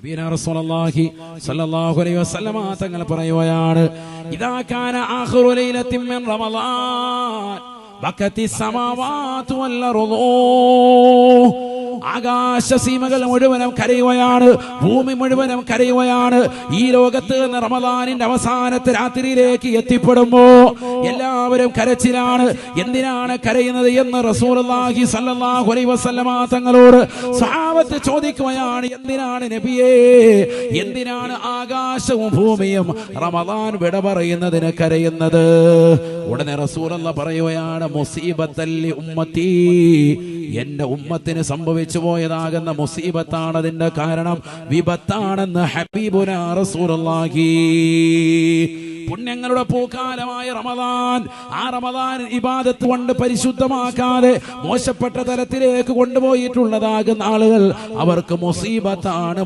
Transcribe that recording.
റസൂലുള്ളാഹി സ്വല്ലല്ലാഹു അലൈഹി വസല്ലമ തങ്ങൾ പറയുകയാണ്, ഇദാ കാന ആഖിറു ലൈലത്തിൻ മിൻ റമളാൻ ബക്കത്തി സമാവാതു വൽ അർളു. ആകാശസീമകൾ മുഴുവനും കരയുകയാണ്, ഭൂമി മുഴുവനും കരയുകയാണ്. ഈ ലോകത്ത് നിന്ന് റമളാനിന്റെ അവസാനത്തെ രാത്രിയിലേക്ക് എത്തിപ്പെടുമ്പോ എല്ലാവരും കരച്ചിലാണ്. എന്തിനാണ് കരയുന്നത് എന്ന് റസൂലുള്ളാഹി സ്വല്ലല്ലാഹു അലൈഹി വസല്ലമ തങ്ങളോട് സ്വഹാബത്ത് ചോദിക്കുകയാണ്, എന്തിനാണ് നബിയേ, എന്തിനാണ് ആകാശവും ഭൂമിയും റമളാൻ വിട പറയുന്നതിന് കരയുന്നത്? ഉടനെ റസൂലുള്ളാഹി പറയുകയാണ്, മുസീബത്തല്ലി ഉമ്മത്തി, എന്റെ ഉമ്മത്തിന് സംഭവിച്ചു പോയതാകുന്ന മുസീബത്താണ് അതിന്റെ കാരണം, വിപത്താണെന്ന് ഹബീബുനാ റസൂലുള്ളാഹി. പുണ്യങ്ങളുടെ പൂക്കാലമായ റമളാൻ, ആ റമളാൻ ഇബാദത്ത് കൊണ്ട് പരിശുദ്ധമാക്കാതെ മോശപ്പെട്ട തലത്തിലേക്ക് കൊണ്ടുപോയിട്ടുള്ളതാകുന്ന ആളുകൾ, അവർക്ക് മുസീബത്താണ്.